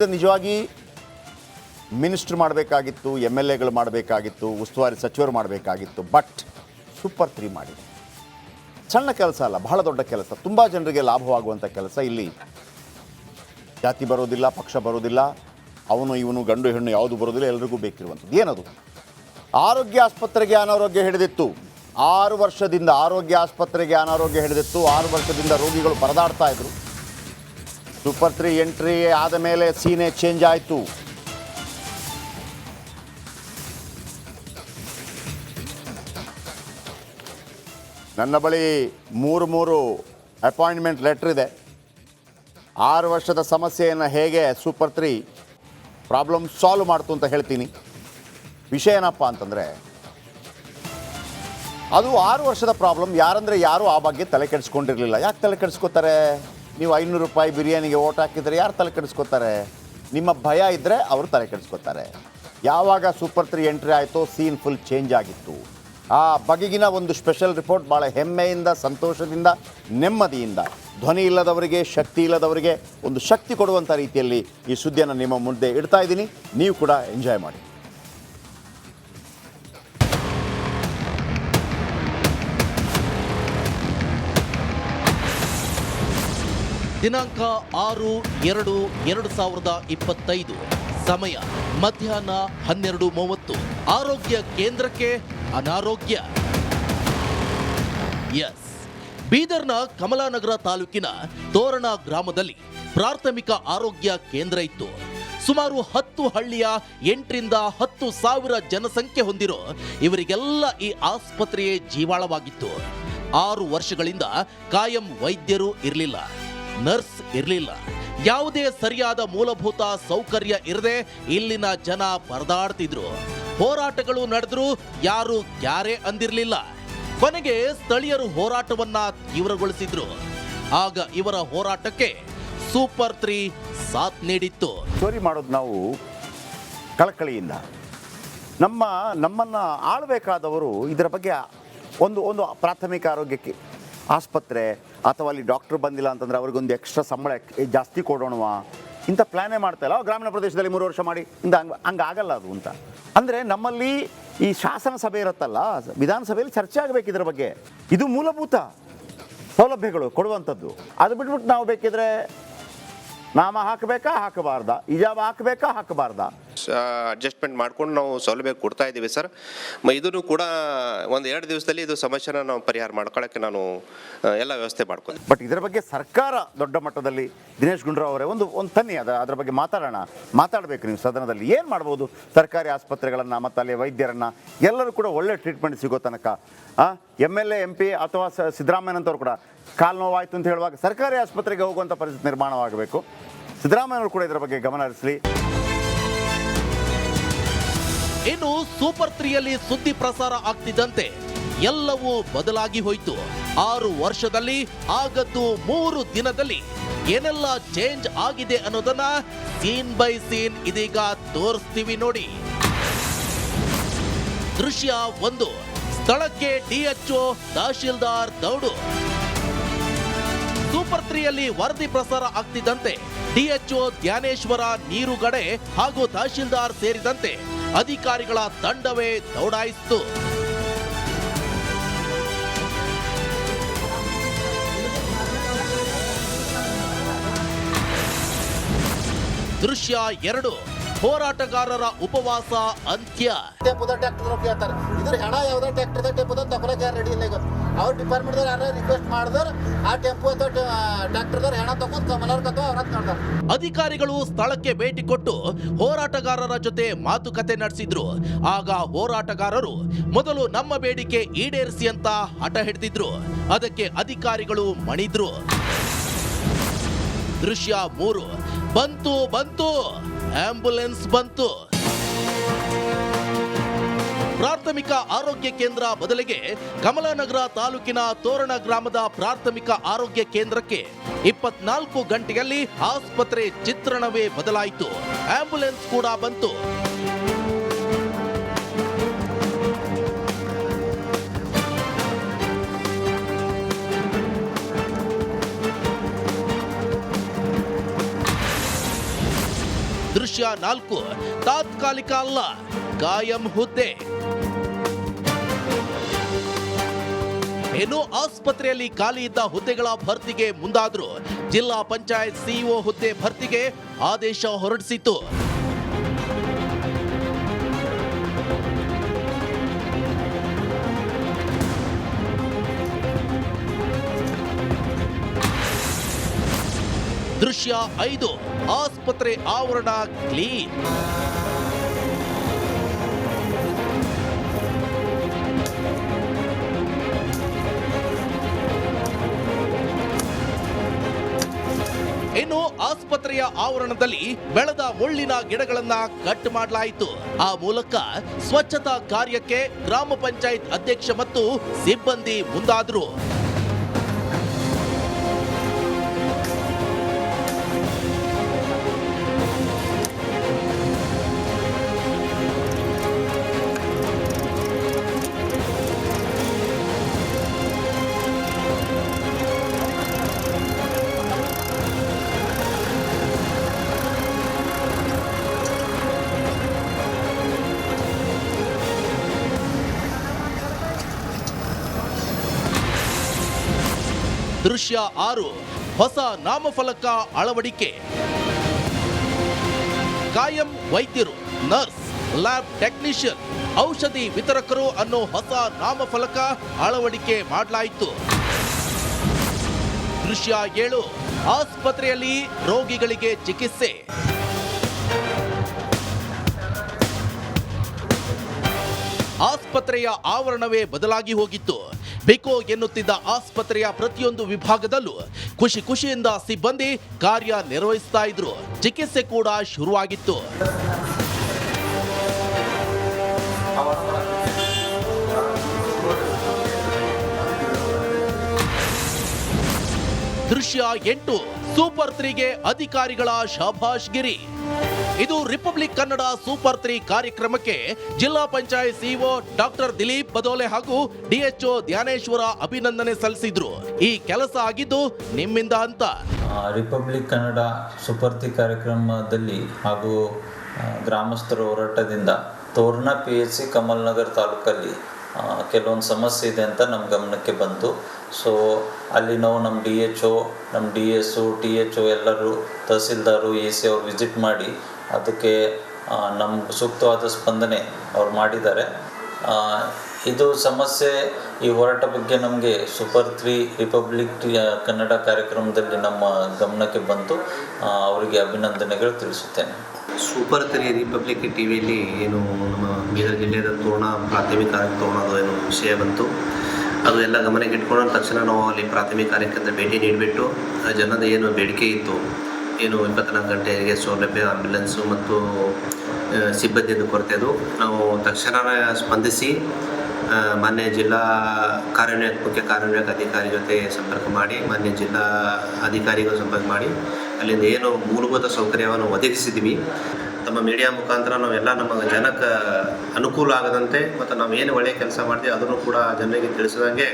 ನಿಜವಾಗಿ ಮಿನಿಸ್ಟರ್ ಮಾಡಬೇಕಾಗಿತ್ತು, MLAಗಳು ಮಾಡಬೇಕಾಗಿತ್ತು, ಉಸ್ತುವಾರಿ ಸಚಿವರು ಮಾಡಬೇಕಾಗಿತ್ತು. ಬಟ್ ಸೂಪರ್ 3 ಮಾಡಿ ಸಣ್ಣ ಕೆಲಸ ಅಲ್ಲ, ಬಹಳ ದೊಡ್ಡ ಕೆಲಸ, ತುಂಬ ಜನರಿಗೆ ಲಾಭವಾಗುವಂಥ ಕೆಲಸ. ಇಲ್ಲಿ ಜಾತಿ ಬರೋದಿಲ್ಲ, ಪಕ್ಷ ಬರೋದಿಲ್ಲ, ಅವನು ಇವನು ಗಂಡು ಹೆಣ್ಣು ಯಾವುದು ಬರೋದಿಲ್ಲ, ಎಲ್ರಿಗೂ ಬೇಕಿರುವಂಥದ್ದು ಏನದು. ಆರೋಗ್ಯ ಆಸ್ಪತ್ರೆಗೆ ಅನಾರೋಗ್ಯ ಹಿಡಿದಿತ್ತು. 6 ವರ್ಷದಿಂದ ಆರೋಗ್ಯ ಆಸ್ಪತ್ರೆಗೆ ಅನಾರೋಗ್ಯ ಹಿಡಿದಿತ್ತು. 6 ವರ್ಷದಿಂದ ರೋಗಿಗಳು ಪರದಾಡ್ತಾ ಇದ್ರು. ಸೂಪರ್ 3 ಎಂಟ್ರಿ ಆದ ಮೇಲೆ ಸೀನೆ ಚೇಂಜ್ ಆಯಿತು. ನನ್ನ ಬಳಿ 3 ಅಪಾಯಿಂಟ್ಮೆಂಟ್ ಲೆಟ್ರ್ ಇದೆ. 6 ವರ್ಷದ ಸಮಸ್ಯೆಯನ್ನು ಹೇಗೆ ಸೂಪರ್ 3 ಪ್ರಾಬ್ಲಮ್ ಸಾಲ್ವ್ ಮಾಡ್ತು ಅಂತ ಹೇಳ್ತೀನಿ. ವಿಷಯ ಏನಪ್ಪ ಅಂತಂದರೆ, ಅದು 6 ವರ್ಷದ ಪ್ರಾಬ್ಲಮ್. ಯಾರು ಆ ಬಗ್ಗೆ ತಲೆ ಕೆಡಿಸ್ಕೊಂಡಿರಲಿಲ್ಲ. ಯಾಕೆ ತಲೆ ಕೆಡಿಸ್ಕೋತಾರೆ? ನೀವು 500 ರೂಪಾಯಿ ಬಿರಿಯಾನಿಗೆ ಓಟ್ ಹಾಕಿದರೆ ಯಾರು ತಲೆ ಕೆಡಿಸ್ಕೋತಾರೆ? ನಿಮ್ಮ ಭಯ ಇದ್ದರೆ ಅವರು ತಲೆ ಕೆಡಿಸ್ಕೋತಾರೆ. ಯಾವಾಗ ಸೂಪರ್ 3 ಎಂಟ್ರಿ ಆಯಿತೋ ಸೀನ್ ಫುಲ್ ಚೇಂಜ್ ಆಗಿತ್ತು. ಆ ಬಗೆಗಿನ ಒಂದು ಸ್ಪೆಷಲ್ ರಿಪೋರ್ಟ್ ಭಾಳ ಹೆಮ್ಮೆಯಿಂದ, ಸಂತೋಷದಿಂದ, ನೆಮ್ಮದಿಯಿಂದ, ಧ್ವನಿ ಇಲ್ಲದವರಿಗೆ, ಶಕ್ತಿ ಇಲ್ಲದವರಿಗೆ ಒಂದು ಶಕ್ತಿ ಕೊಡುವಂಥ ರೀತಿಯಲ್ಲಿ ಈ ಸುದ್ದಿಯನ್ನು ನಿಮ್ಮ ಮುಂದೆ ಇಡ್ತಾ ಇದ್ದೀನಿ. ನೀವು ಕೂಡ ಎಂಜಾಯ್ ಮಾಡಿ. ದಿನಾಂಕ 6/2/2025 ಸಮಯ ಮಧ್ಯಾಹ್ನ 12:30. ಆರೋಗ್ಯ ಕೇಂದ್ರಕ್ಕೆ ಅನಾರೋಗ್ಯ. ಬೀದರ್ನ ಕಮಲಾನಗರ ತಾಲೂಕಿನ ತೋರಣ ಗ್ರಾಮದಲ್ಲಿ ಪ್ರಾಥಮಿಕ ಆರೋಗ್ಯ ಕೇಂದ್ರ ಇತ್ತು. ಸುಮಾರು 10 ಹಳ್ಳಿಯ 8ರಿಂದ 10,000 ಜನಸಂಖ್ಯೆ ಹೊಂದಿರೋ ಇವರಿಗೆಲ್ಲ ಈ ಆಸ್ಪತ್ರೆಯೇ ಜೀವಾಳವಾಗಿತ್ತು. 6 ವರ್ಷಗಳಿಂದ ಕಾಯಂ ವೈದ್ಯರು ಇರಲಿಲ್ಲ, ನರ್ಸ್ ಇರಲಿಲ್ಲ, ಯಾವುದೇ ಸರಿಯಾದ ಮೂಲಭೂತ ಸೌಕರ್ಯ ಇರದೆ ಇಲ್ಲಿನ ಜನ ಪರದಾಡ್ತಿದ್ರು. ಹೋರಾಟಗಳು ನಡೆದ್ರು, ಯಾರು ಕ್ಯಾರೆ ಅಂದಿರಲಿಲ್ಲ. ಕೊನೆಗೆ ಸ್ಥಳೀಯರು ಹೋರಾಟವನ್ನ ತೀವ್ರಗೊಳಿಸಿದ್ರು. ಆಗ ಇವರ ಹೋರಾಟಕ್ಕೆ ಸೂಪರ್ 3 ಸಾಥ್ ನೀಡಿತ್ತು. ಸ್ಟೋರಿ ಮಾಡೋದು ನಾವು ಕಳಕಳಿಯಿಂದ. ನಮ್ಮನ್ನು ಆಳಬೇಕಾದವರು ಇದರ ಬಗ್ಗೆ ಒಂದು ಪ್ರಾಥಮಿಕ ಆರೋಗ್ಯಕ್ಕೆ ಆಸ್ಪತ್ರೆ ಅಥವಾ ಅಲ್ಲಿ ಡಾಕ್ಟರ್ ಬಂದಿಲ್ಲ ಅಂತಂದರೆ ಅವ್ರಿಗೊಂದು ಎಕ್ಸ್ಟ್ರಾ ಸಂಬಳ ಜಾಸ್ತಿ ಕೊಡೋಣವಾ ಇಂಥ ಪ್ಲ್ಯಾನೇ ಮಾಡ್ತಾಯಿಲ್ಲ. ಗ್ರಾಮೀಣ ಪ್ರದೇಶದಲ್ಲಿ 3 ವರ್ಷ ಮಾಡಿ ಹಂಗೆ ಆಗಲ್ಲ ಅದು ಅಂತ. ಅಂದರೆ ನಮ್ಮಲ್ಲಿ ಈ ಶಾಸನ ಸಭೆ ಇರುತ್ತಲ್ಲ, ವಿಧಾನಸಭೆಯಲ್ಲಿ ಚರ್ಚೆ ಆಗಬೇಕು ಇದರ ಬಗ್ಗೆ. ಇದು ಮೂಲಭೂತ ಸೌಲಭ್ಯಗಳು ಕೊಡುವಂಥದ್ದು. ಅದು ಬಿಟ್ಬಿಟ್ಟು ನಾವು ಬೇಕಿದ್ರೆ ನಾಮ ಹಾಕಬೇಕಾ ಹಾಕಬಾರ್ದಾ, ಇಜಾಬ ಹಾಕಬೇಕಾ ಹಾಕಬಾರ್ದಾ, ಅಡ್ಜಸ್ಟ್ಮೆಂಟ್ ಮಾಡ್ಕೊಂಡು ನಾವು ಸೌಲಭ್ಯ ಕೊಡ್ತಾ ಇದ್ದೀವಿ ಸರ್. ಇದನ್ನು ಕೂಡ 1-2 ದಿವಸದಲ್ಲಿ ಇದು ಸಮಸ್ಯೆನ ನಾವು ಪರಿಹಾರ ಮಾಡ್ಕೊಳ್ಳೋಕ್ಕೆ ನಾನು ಎಲ್ಲ ವ್ಯವಸ್ಥೆ ಮಾಡ್ಕೊಂಡು. ಬಟ್ ಇದರ ಬಗ್ಗೆ ಸರ್ಕಾರ ದೊಡ್ಡ ಮಟ್ಟದಲ್ಲಿ ದಿನೇಶ್ ಗುಂಡೂರಾವ್ ಅವರೇ ಒಂದು ತನ್ನಿ ಅದರ ಬಗ್ಗೆ ಮಾತಾಡಬೇಕು ನೀವು ಸದನದಲ್ಲಿ. ಏನು ಮಾಡ್ಬೋದು? ಸರ್ಕಾರಿ ಆಸ್ಪತ್ರೆಗಳನ್ನು ಮತ್ತು ಅಲ್ಲಿ ವೈದ್ಯರನ್ನು ಎಲ್ಲರೂ ಕೂಡ ಒಳ್ಳೆ ಟ್ರೀಟ್ಮೆಂಟ್ ಸಿಗೋ ತನಕ MLA MP ಅಥವಾ ಸಿದ್ದರಾಮಯ್ಯನಂತವ್ರು ಕೂಡ ಕಾಲು ನೋವಾಯಿತು ಅಂತ ಹೇಳುವಾಗ ಸರ್ಕಾರಿ ಆಸ್ಪತ್ರೆಗೆ ಹೋಗುವಂಥ ಪರಿಸ್ಥಿತಿ ನಿರ್ಮಾಣವಾಗಬೇಕು. ಸಿದ್ದರಾಮಯ್ಯನವರು ಕೂಡ ಇದರ ಬಗ್ಗೆ ಗಮನ ಹರಿಸಲಿ. ಇನ್ನು ಸೂಪರ್ 3ಯಲ್ಲಿ ಸುದ್ದಿ ಪ್ರಸಾರ ಆಗ್ತಿದ್ದಂತೆ ಎಲ್ಲವೂ ಬದಲಾಗಿ ಹೋಯಿತು. 6 ವರ್ಷದಲ್ಲಿ ಆಗದ್ದು 3 ದಿನದಲ್ಲಿ ಏನೆಲ್ಲ ಚೇಂಜ್ ಆಗಿದೆ ಅನ್ನೋದನ್ನ ಸೀನ್ ಬೈ ಸೀನ್ ಇದೀಗ ತೋರಿಸ್ತೀವಿ ನೋಡಿ. ದೃಶ್ಯ 1. ಸ್ಥಳಕ್ಕೆ DHO ತಹಶೀಲ್ದಾರ್ ದೌಡು. ಸೂಪರ್ 3ಯಲ್ಲಿ ವರದಿ ಪ್ರಸಾರ ಆಗ್ತಿದ್ದಂತೆ DHO ಧ್ಯಾನೇಶ್ವರ ನೀರುಗಡೆ ಹಾಗೂ ತಹಶೀಲ್ದಾರ್ ಸೇರಿದಂತೆ ಅಧಿಕಾರಿಗಳ ತಂಡವೇ ದೌಡಾಯಿಸಿತು. ದೃಶ್ಯ 2. ಹೋರಾಟಗಾರರ ಉಪವಾಸ ಅಂತ್ಯ. ಇದ್ರ ಹಣ ಯಾವ್ದೋ ಟ್ರ್ಯಾಕ್ಟರ್ ಟೆಂಪೋ ತಗೊಳಕ್ ಯಾರು ರೆಡಿ ಇಲ್ಲ. ಈಗ ಅವ್ರ ಡಿಪಾರ್ಟ್ಮೆಂಟ್ ಯಾರು ರಿಕ್ವೆಸ್ಟ್ ಮಾಡಿದ್ರು ಆ ಟೆಂಪೋ ಟ್ರ್ಯಾಕ್ಟರ್ದವ್ರ ಹಣ ತಗೊಂಡು ಕಮಲರ್ಗತ್ತು ಅವ್ರ ನೋಡ್ತಾರೆ. ಅಧಿಕಾರಿಗಳು ಸ್ಥಳಕ್ಕೆ ಭೇಟಿ ಕೊಟ್ಟು ಹೋರಾಟಗಾರರ ಜೊತೆ ಮಾತುಕತೆ ನಡೆಸಿದ್ರು. ಆಗ ಹೋರಾಟಗಾರರು ಮೊದಲು ನಮ್ಮ ಬೇಡಿಕೆ ಈಡೇರಿಸಿ ಅಂತ ಹಠ ಹಿಡಿದಿದ್ರು. ಅದಕ್ಕೆ ಅಧಿಕಾರಿಗಳು ಮಣಿದ್ರು. ದೃಶ್ಯ 3. ಬಂತು ಆಂಬ್ಯುಲೆನ್ಸ್ ಬಂತು. ಪ್ರಾಥಮಿಕ ಆರೋಗ್ಯ ಕೇಂದ್ರ ಬದಲಿಗೆ ಕಮಲಾನಗರ ತಾಲೂಕಿನ ತೋರಣ ಗ್ರಾಮದ ಪ್ರಾಥಮಿಕ ಆರೋಗ್ಯ ಕೇಂದ್ರಕ್ಕೆ 24 ಗಂಟೆಯಲ್ಲಿ ಆಸ್ಪತ್ರೆ ಚಿತ್ರಣವೇ ಬದಲಾಯಿತು. ಆಂಬ್ಯುಲೆನ್ಸ್ ಕೂಡ ಬಂತು. ದೃಶ್ಯ 4 ತಾತ್ಕಾಲಿಕ ಅಲ್ಲ, ಕಾಯಂ ಹುದ್ದೆ. ಇನ್ನು ಆಸ್ಪತ್ರೆಯಲ್ಲಿ ಖಾಲಿ ಇದ್ದ ಹುದ್ದೆಗಳ ಭರ್ತಿಗೆ ಮುಂದಾದ್ರು. ಜಿಲ್ಲಾ ಪಂಚಾಯತ್ ಸಿಇಒ ಹುದ್ದೆ ಭರ್ತಿಗೆ ಆದೇಶ ಹೊರಡಿಸಿತು. ದೃಶ್ಯ 5 ಆಸ್ಪತ್ರೆ ಆವರಣ ಕ್ಲೀನ್. ಇನ್ನು ಆಸ್ಪತ್ರೆಯ ಆವರಣದಲ್ಲಿ ಬೆಳೆದ ಮುಳ್ಳಿನ ಗಿಡಗಳನ್ನ ಕಟ್ ಮಾಡಲಾಯಿತು. ಆ ಮೂಲಕ ಸ್ವಚ್ಛತಾ ಕಾರ್ಯಕ್ಕೆ ಗ್ರಾಮ ಪಂಚಾಯತ್ ಅಧ್ಯಕ್ಷ ಮತ್ತು ಸಿಬ್ಬಂದಿ ಮುಂದಾದ್ರು. ದೃಶ್ಯ 6 ಹೊಸ ನಾಮಫಲಕ ಅಳವಡಿಕೆ. ಕಾಯಂ ವೈದ್ಯರು, ನರ್ಸ್, ಲ್ಯಾಬ್ ಟೆಕ್ನಿಷಿಯನ್, ಔಷಧಿ ವಿತರಕರು ಅನ್ನೋ ಹೊಸ ನಾಮಫಲಕ ಅಳವಡಿಕೆ ಮಾಡಲಾಯಿತು. ದೃಶ್ಯ 7 ಆಸ್ಪತ್ರೆಯಲ್ಲಿ ರೋಗಿಗಳಿಗೆ ಚಿಕಿತ್ಸೆ. ಆಸ್ಪತ್ರೆಯ ಆವರಣವೇ ಬದಲಾಗಿ ಹೋಗಿತ್ತು. ಬಿಕೋ ಎನ್ನುತ್ತಿದ್ದ ಆಸ್ಪತ್ರೆಯ ಪ್ರತಿಯೊಂದು ವಿಭಾಗದಲ್ಲೂ ಖುಷಿಯಿಂದ ಸಿಬ್ಬಂದಿ ಕಾರ್ಯ ನಿರ್ವಹಿಸ್ತಾ ಇದ್ರು. ಚಿಕಿತ್ಸೆ ಕೂಡ ಶುರುವಾಗಿತ್ತು. ದೃಶ್ಯ 8 ಸೂಪರ್ 3ಗೆ ಅಧಿಕಾರಿಗಳ ಶಾಬಾಷ್ಗಿರಿ. ಇದು ರಿಪಬ್ಲಿಕ್ ಕನ್ನಡ ಸೂಪರ್ 3 ಕಾರ್ಯಕ್ರಮಕ್ಕೆ ಜಿಲ್ಲಾ ಪಂಚಾಯತ್ ಸಿಇಒ ಡಾಕ್ಟರ್ ದಿಲೀಪ್ ಬದೋಲೆ ಹಾಗೂ ಡಿಎಚ್ಒ ಧ್ಯಾನೇಶ್ವರ ಅಭಿನಂದನೆ ಸಲ್ಲಿಸಿದ್ರು. ಈ ಕೆಲಸ ಆಗಿದ್ದು ನಿಮ್ಮಿಂದ ಅಂತ. ರಿಪಬ್ಲಿಕ್ ಕನ್ನಡ ಸೂಪರ್ 3 ಕಾರ್ಯಕ್ರಮದಲ್ಲಿ ಹಾಗೂ ಗ್ರಾಮಸ್ಥರ ಹೋರಾಟದಿಂದ ತೋರ್ಣ PHC ಕಮಲ್ ನಗರ್ ತಾಲೂಕಲ್ಲಿ ಕೆಲವೊಂದು ಸಮಸ್ಯೆ ಇದೆ ಅಂತ ನಮ್ಮ ಗಮನಕ್ಕೆ ಬಂತು. ಸೊ ಅಲ್ಲಿ ನಾವು ನಮ್ಮ DHO, ನಮ್ಮ DSO, THO ಎಲ್ಲರೂ ತಹಸೀಲ್ದಾರು, AC ಅವ್ರು ವಿಸಿಟ್ ಮಾಡಿ ಅದಕ್ಕೆ ನಮ್ಮ ಸೂಕ್ತವಾದ ಸ್ಪಂದನೆ ಅವ್ರು ಮಾಡಿದ್ದಾರೆ. ಇದು ಸಮಸ್ಯೆ, ಈ ಹೋರಾಟ ಬಗ್ಗೆ ನಮಗೆ ಸೂಪರ್ 3 ರಿಪಬ್ಲಿಕ್ ಕನ್ನಡ ಕಾರ್ಯಕ್ರಮದಲ್ಲಿ ನಮ್ಮ ಗಮನಕ್ಕೆ ಬಂತು. ಅವರಿಗೆ ಅಭಿನಂದನೆಗಳು ತಿಳಿಸುತ್ತೇನೆ. ಸೂಪರ್ 3 ರಿಪಬ್ಲಿಕ್ ಟಿವಿಯಲ್ಲಿ ಏನು ನಮ್ಮ ಬೀದರ್ ಜಿಲ್ಲೆಯ ತೋರಣ ಪ್ರಾಥಮಿಕ ಆರೋಗ್ಯ ತೋರಣದ ಏನು ವಿಷಯ ಬಂತು, ಅದು ಎಲ್ಲ ಗಮನಕ್ಕೆ ಇಟ್ಕೊಂಡ ತಕ್ಷಣ ನಾವು ಅಲ್ಲಿ ಪ್ರಾಥಮಿಕ ಆರೋಗ್ಯಕ್ಕೆ ಭೇಟಿ ನೀಡಿಬಿಟ್ಟು ಜನದ ಏನು ಬೇಡಿಕೆ ಇತ್ತು, ಏನು 24 ಗಂಟೆಗೆ ಸೌಲಭ್ಯ, ಆಂಬ್ಯುಲೆನ್ಸು ಮತ್ತು ಸಿಬ್ಬಂದಿಯಿಂದ ಕೊರತೆದು ನಾವು ತಕ್ಷಣ ಸ್ಪಂದಿಸಿ ಮಾನ್ಯ ಜಿಲ್ಲಾ ಮುಖ್ಯ ಕಾರ್ಯನಿರ್ವಾಹಕ ಅಧಿಕಾರಿ ಜೊತೆ ಸಂಪರ್ಕ ಮಾಡಿ, ಮಾನ್ಯ ಜಿಲ್ಲಾ ಅಧಿಕಾರಿಗಳು ಸಂಪರ್ಕ ಮಾಡಿ ಅಲ್ಲಿಂದ ಏನು ಮೂಲಭೂತ ಸೌಕರ್ಯವನ್ನು ಒದಗಿಸಿದ್ವಿ. ತಮ್ಮ ಮೀಡಿಯಾ ಮುಖಾಂತರ ನಾವೆಲ್ಲ ನಮ್ಮ ಜನಕ್ಕೆ ಅನುಕೂಲ ಆಗದಂತೆ ಮತ್ತು ನಾವು ಏನು ಒಳ್ಳೆಯ ಕೆಲಸ ಮಾಡ್ತೀವಿ ಅದನ್ನು ಕೂಡ ಜನರಿಗೆ ತಿಳಿಸಿದಂಗೆ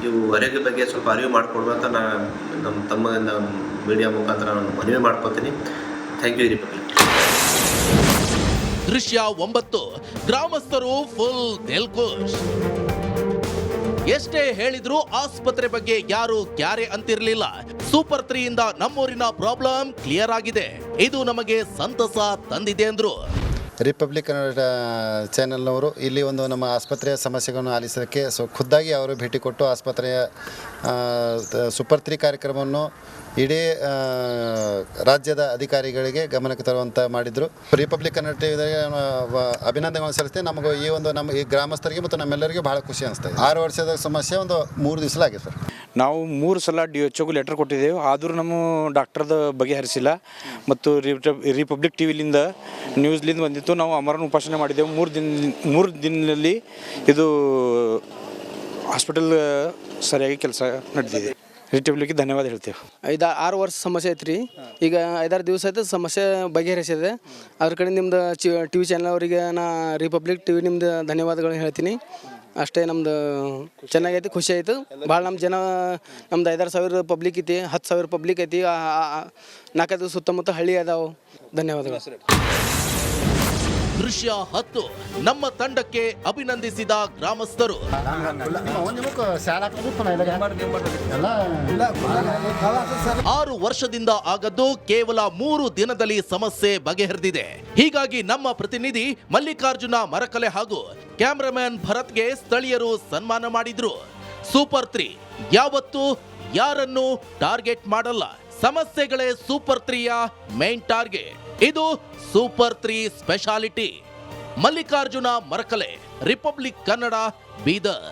ಇವು ಆರೋಗ್ಯ ಬಗ್ಗೆ ಸ್ವಲ್ಪ ಅರಿವು ಮಾಡಿಕೊಡುವ ಅಂತ ನಮ್ಮ ಮೀಡಿಯಾ ಮುಖಾಂತರ ನಾನು ಮನವಿ ಮಾಡ್ಕೊತೀನಿ. Thank you Republic. ದೃಶ್ಯ 9 ಗ್ರಾಮಸ್ಥರು ಫುಲ್ ದಿಲ್ಖುಷ್. ಎಷ್ಟೇ ಹೇಳಿದ್ರು ಆಸ್ಪತ್ರೆ ಬಗ್ಗೆ ಯಾರು ಕ್ಯಾರೆ ಅಂತಿರ್ಲಿಲ್ಲ. ಸೂಪರ್ 3 ಇಂದ ನಮ್ಮೂರಿನ ಪ್ರಾಬ್ಲಮ್ ಕ್ಲಿಯರ್ ಆಗಿದೆ. ಇದು ನಮಗೆ ಸಂತಸ ತಂದಿದೆ ಅಂದ್ರು. ರಿಪಬ್ಲಿಕ್ ಕನ್ನಡ ಚಾನೆಲ್ನವರು ಇಲ್ಲಿ ಒಂದು ನಮ್ಮ ಆಸ್ಪತ್ರೆಯ ಸಮಸ್ಯೆಗಳನ್ನು ಆಲಿಸೋದಕ್ಕೆ ಖುದ್ದಾಗಿ ಅವರು ಭೇಟಿ ಕೊಟ್ಟು ಆಸ್ಪತ್ರೆಯ ಸೂಪರ್ 3 ಕಾರ್ಯಕ್ರಮವನ್ನು ಇಡೀ ರಾಜ್ಯದ ಅಧಿಕಾರಿಗಳಿಗೆ ಗಮನಕ್ಕೆ ತರುವಂಥ ಮಾಡಿದರು. ರಿಪಬ್ಲಿಕ್ ಕನ್ನಡ ಟಿವಿಗೆ ಅಭಿನಂದನೆಗಳನ್ನು ಸಲ್ಲಿಸ್ತೇವೆ. ನಮಗೂ ನಮ್ಮ ಈ ಗ್ರಾಮಸ್ಥರಿಗೆ ಮತ್ತು ನಮ್ಮೆಲ್ಲರಿಗೂ ಭಾಳ ಖುಷಿ ಅನಿಸ್ತಾ ಇದೆ. 6 ವರ್ಷದ ಸಮಸ್ಯೆ ಒಂದು 3 ದಿವಸಲಾಗಿದೆ ಸರ್. ನಾವು 3 ಸಲ DHOಗೂ ಲೆಟರ್ ಕೊಟ್ಟಿದ್ದೇವೆ, ಆದರೂ ನಮ್ಮ ಡಾಕ್ಟರ್ದ ಬಗೆಹರಿಸಿಲ್ಲ. ಮತ್ತು ರಿಪಬ್ಲಿಕ್ ಟಿವಿಲಿಂದ ನ್ಯೂಸ್ಲಿಂದ ಬಂದಿತ್ತು, ನಾವು ಅಮರನ ಉಪಾಸನೆ ಮಾಡಿದ್ದೆವು. 3 ದಿನದಲ್ಲಿ ಇದು ಹಾಸ್ಪಿಟಲ್ ಸರಿಯಾಗಿ ಕೆಲಸ ನಡೆದಿದೆ. ರಿಪಬ್ಲಿಕ್ಗೆ ಧನ್ಯವಾದ ಹೇಳ್ತೇವೆ. 5-6 ವರ್ಷ ಸಮಸ್ಯೆ ಐತ್ರಿ. ಈಗ 5-6 ದಿವಸ ಆಯ್ತು ಸಮಸ್ಯೆ ಬಗೆಹರಿಸಿದೆ. ಅದ್ರ ಕಡೆ ನಿಮ್ದು TV ಚಾನಲ್ ಅವರಿಗೆ ನಾ ರಿಪಬ್ಲಿಕ್ ಟಿವಿ ನಿಮ್ದು ಧನ್ಯವಾದಗಳು ಹೇಳ್ತೀನಿ. ಅಷ್ಟೇ ನಮ್ದು ಚೆನ್ನಾಗೈತಿ, ಖುಷಿ ಆಯಿತು ಭಾಳ. ನಮ್ಮ ಜನ ನಮ್ದು 5-6 ಸಾವಿರ ಪಬ್ಲಿಕ್ ಐತಿ, 10 ಸಾವಿರ ಪಬ್ಲಿಕ್ ಐತಿ. 4 ಸುತ್ತಮುತ್ತ ಹಳ್ಳಿ ಅದಾವು. ಧನ್ಯವಾದಗಳು. ದೃಶ್ಯ 10 ನಮ್ಮ ತಂಡಕ್ಕೆ ಅಭಿನಂದಿಸಿದ ಗ್ರಾಮಸ್ಥರು. 6 ವರ್ಷದಿಂದ ಆಗದ್ದು ಕೇವಲ 3 ದಿನದಲ್ಲಿ ಸಮಸ್ಯೆ ಬಗೆಹರಿದಿದೆ. ಹೀಗಾಗಿ ನಮ್ಮ ಪ್ರತಿನಿಧಿ ಮಲ್ಲಿಕಾರ್ಜುನ ಮರಕಲೆ ಹಾಗೂ ಕ್ಯಾಮರಾಮನ್ ಭರತ್ಗೆ ಸ್ಥಳೀಯರು ಸನ್ಮಾನ ಮಾಡಿದ್ರು. ಸೂಪರ್ 3 ಯಾವತ್ತೂ ಯಾರನ್ನು ಟಾರ್ಗೆಟ್ ಮಾಡಲ್ಲ. ಸಮಸ್ಯೆಗಳೇ ಸೂಪರ್ 3ಯ ಮೇನ್ ಟಾರ್ಗೆಟ್. ಇದು super 3 speciality. Mallikarjuna Marakale, Republic Kannada, Bidar.